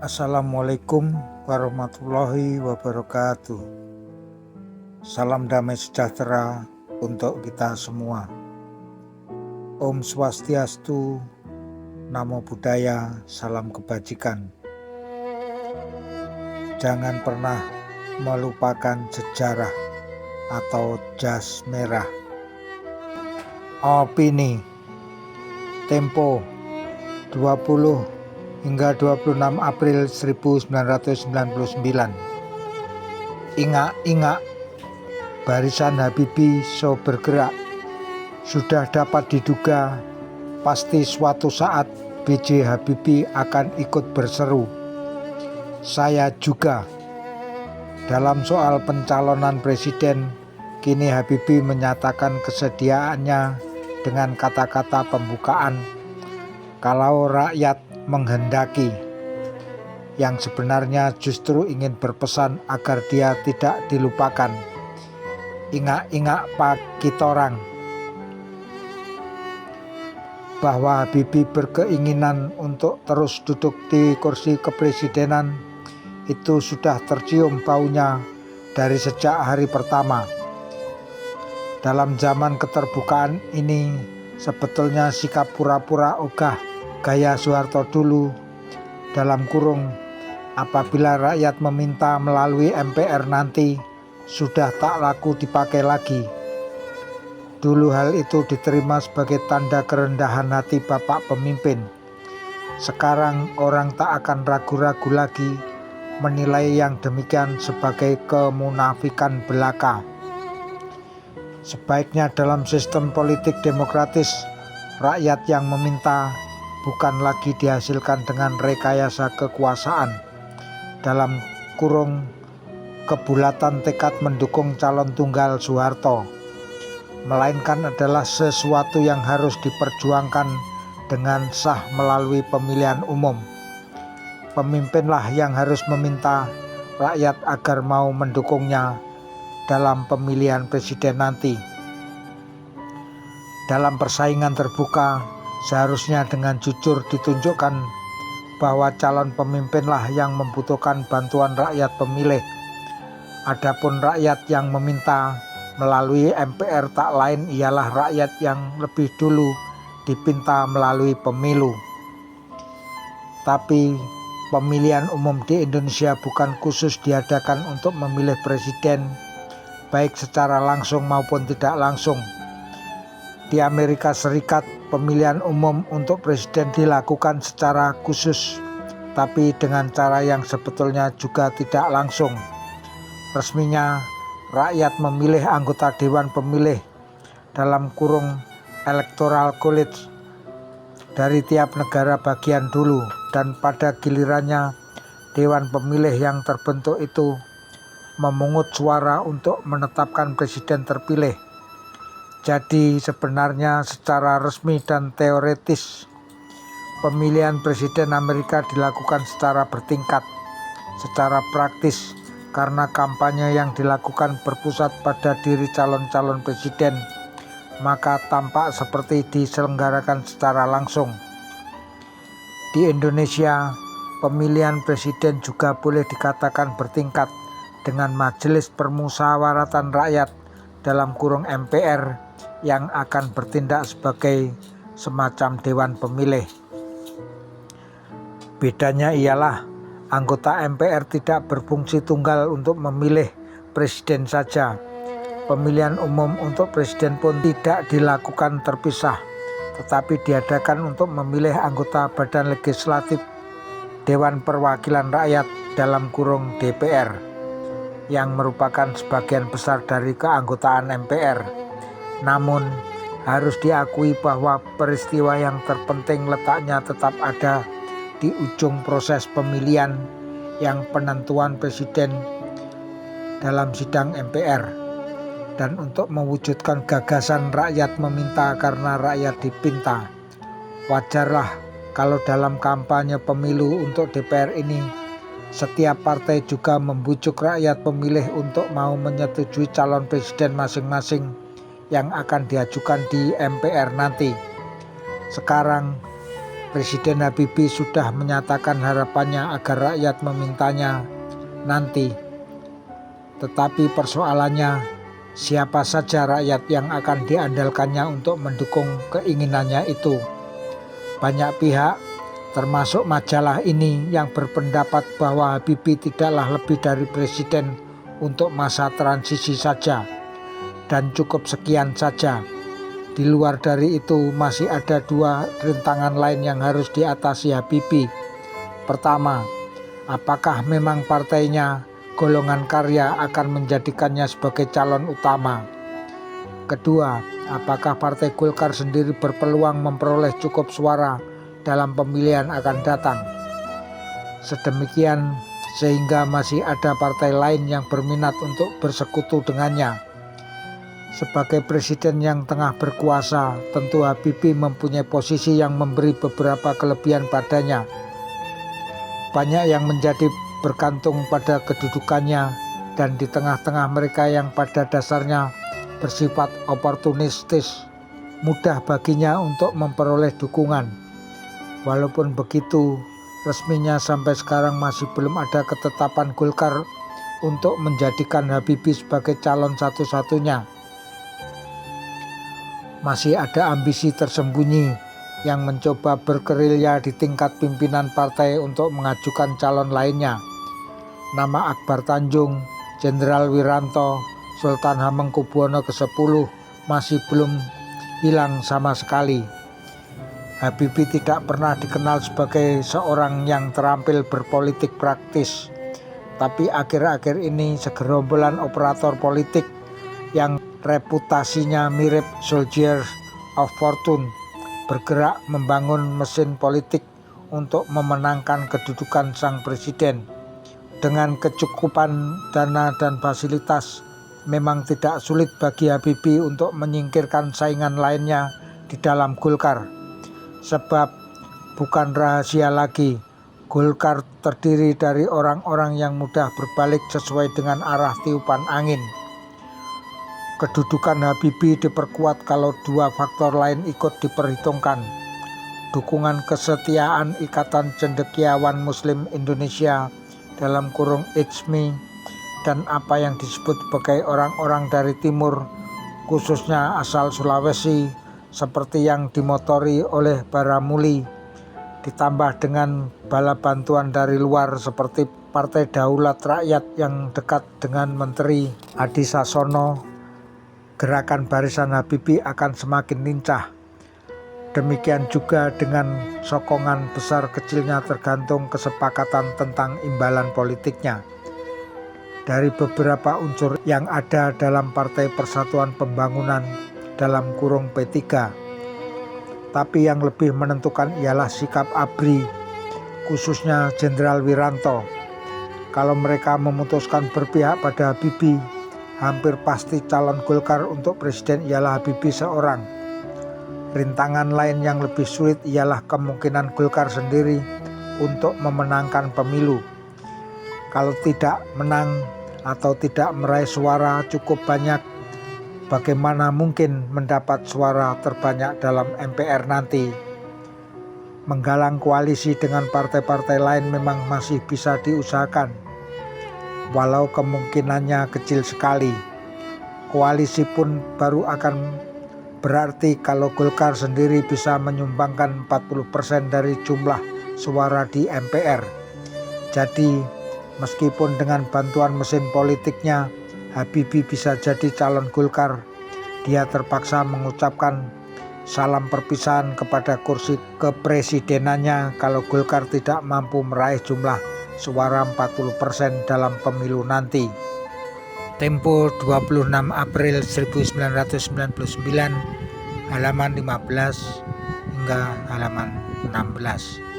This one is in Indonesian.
Assalamualaikum warahmatullahi wabarakatuh. Salam damai sejahtera untuk kita semua. Om Swastiastu, Namo Buddhaya, salam kebajikan. Jangan pernah melupakan sejarah atau jas merah. Opini Tempo 20 hingga 26 April 1999. Ingat, barisan Habibie so bergerak. Sudah dapat diduga, pasti suatu saat B.J. Habibie akan ikut berseru. Saya juga. Dalam soal pencalonan presiden, kini Habibie menyatakan kesediaannya dengan kata-kata pembukaan, kalau rakyat menghendaki, yang sebenarnya justru ingin berpesan agar dia tidak dilupakan. Ingat Pak Kitorang, bahwa Habibie berkeinginan untuk terus duduk di kursi kepresidenan itu sudah tercium baunya dari sejak hari pertama. Dalam zaman keterbukaan ini, sebetulnya sikap pura-pura ogah gaya Soeharto dulu, dalam kurung, apabila rakyat meminta melalui MPR nanti, sudah tak laku dipakai lagi. Dulu hal itu diterima sebagai tanda kerendahan hati Bapak pemimpin. Sekarang orang tak akan ragu-ragu lagi menilai yang demikian sebagai kemunafikan belaka. Sebaiknya dalam sistem politik demokratis, rakyat yang meminta bukan lagi dihasilkan dengan rekayasa kekuasaan, dalam kurung kebulatan tekad mendukung calon tunggal Soeharto, melainkan adalah sesuatu yang harus diperjuangkan dengan sah melalui pemilihan umum. Pemimpinlah yang harus meminta rakyat agar mau mendukungnya dalam pemilihan presiden nanti. Dalam persaingan terbuka, seharusnya dengan jujur ditunjukkan bahwa calon pemimpinlah yang membutuhkan bantuan rakyat pemilih. Adapun rakyat yang meminta melalui MPR tak lain ialah rakyat yang lebih dulu dipinta melalui pemilu. Tapi pemilihan umum di Indonesia bukan khusus diadakan untuk memilih presiden, baik secara langsung maupun tidak langsung. Di Amerika Serikat, pemilihan umum untuk presiden dilakukan secara khusus, tapi dengan cara yang sebetulnya juga tidak langsung. Resminya, rakyat memilih anggota Dewan Pemilih dalam kurung Electoral College dari tiap negara bagian dulu, dan pada gilirannya Dewan Pemilih yang terbentuk itu memungut suara untuk menetapkan presiden terpilih. Jadi sebenarnya secara resmi dan teoretis, pemilihan presiden Amerika dilakukan secara bertingkat. Secara praktis, karena kampanye yang dilakukan berpusat pada diri calon-calon presiden, maka tampak seperti diselenggarakan secara langsung. Di Indonesia, pemilihan presiden juga boleh dikatakan bertingkat dengan Majelis Permusyawaratan Rakyat dalam kurung MPR yang akan bertindak sebagai semacam dewan pemilih. Bedanya ialah anggota MPR tidak berfungsi tunggal untuk memilih presiden saja. Pemilihan umum untuk presiden pun tidak dilakukan terpisah, tetapi diadakan untuk memilih anggota Badan Legislatif Dewan Perwakilan Rakyat dalam kurung DPR, yang merupakan sebagian besar dari keanggotaan MPR. Namun harus diakui bahwa peristiwa yang terpenting letaknya tetap ada di ujung proses pemilihan, yang penentuan presiden dalam sidang MPR. Dan untuk mewujudkan gagasan rakyat meminta karena rakyat dipinta, wajarlah kalau dalam kampanye pemilu untuk DPR ini, setiap partai juga membujuk rakyat pemilih untuk mau menyetujui calon presiden masing-masing yang akan diajukan di MPR nanti. Sekarang Presiden Habibie sudah menyatakan harapannya agar rakyat memintanya nanti. Tetapi persoalannya, siapa saja rakyat yang akan diandalkannya untuk mendukung keinginannya itu? Banyak pihak, termasuk majalah ini, yang berpendapat bahwa Habibie tidaklah lebih dari presiden untuk masa transisi saja, dan cukup sekian saja. Di luar dari itu masih ada dua rintangan lain yang harus diatasi Habibie. Pertama, apakah memang partainya Golongan Karya akan menjadikannya sebagai calon utama? Kedua, apakah Partai Golkar sendiri berpeluang memperoleh cukup suara dalam pemilihan akan datang? Sedemikian sehingga masih ada partai lain yang berminat untuk bersekutu dengannya. Sebagai presiden yang tengah berkuasa, tentu Habibie mempunyai posisi yang memberi beberapa kelebihan padanya. Banyak yang menjadi bergantung pada kedudukannya, dan di tengah-tengah mereka yang pada dasarnya bersifat oportunistis, mudah baginya untuk memperoleh dukungan. Walaupun begitu, resminya sampai sekarang masih belum ada ketetapan Golkar untuk menjadikan Habibie sebagai calon satu-satunya. Masih ada ambisi tersembunyi yang mencoba bergerilya di tingkat pimpinan partai untuk mengajukan calon lainnya. Nama Akbar Tanjung, Jenderal Wiranto, Sultan Hamengkubuwono ke-10 masih belum hilang sama sekali. Habibie tidak pernah dikenal sebagai seorang yang terampil berpolitik praktis, tapi akhir-akhir ini segerombolan operator politik yang reputasinya mirip Soldiers of Fortune bergerak membangun mesin politik untuk memenangkan kedudukan sang presiden. Dengan kecukupan dana dan fasilitas, memang tidak sulit bagi Habibie untuk menyingkirkan saingan lainnya di dalam Golkar. Sebab bukan rahasia lagi, Golkar terdiri dari orang-orang yang mudah berbalik sesuai dengan arah tiupan angin. Kedudukan Habibie diperkuat kalau dua faktor lain ikut diperhitungkan. Dukungan kesetiaan Ikatan Cendekiawan Muslim Indonesia (ICMI) dan apa yang disebut sebagai orang-orang dari timur, khususnya asal Sulawesi, seperti yang dimotori oleh Baramuli, ditambah dengan bala bantuan dari luar seperti Partai Daulat Rakyat yang dekat dengan Menteri Hadi Sasono, gerakan barisan Habibie akan semakin lincah. Demikian juga dengan sokongan besar kecilnya tergantung kesepakatan tentang imbalan politiknya dari beberapa unsur yang ada dalam Partai Persatuan Pembangunan (P3). Tapi yang lebih menentukan ialah sikap ABRI, khususnya Jenderal Wiranto. Kalau mereka memutuskan berpihak pada Habibie, hampir pasti calon Golkar untuk presiden ialah Habibie seorang. Rintangan lain yang lebih sulit ialah kemungkinan Golkar sendiri untuk memenangkan pemilu. Kalau tidak menang atau tidak meraih suara cukup banyak, bagaimana mungkin mendapat suara terbanyak dalam MPR nanti? Menggalang koalisi dengan partai-partai lain memang masih bisa diusahakan, walau kemungkinannya kecil sekali. Koalisi pun baru akan berarti kalau Golkar sendiri bisa menyumbangkan 40% dari jumlah suara di MPR. Jadi, meskipun dengan bantuan mesin politiknya Habibie bisa jadi calon Golkar, dia terpaksa mengucapkan salam perpisahan kepada kursi kepresidenannya kalau Golkar tidak mampu meraih jumlah suara 40% dalam pemilu nanti. Tempo 26 April 1999, halaman 15 hingga halaman 16.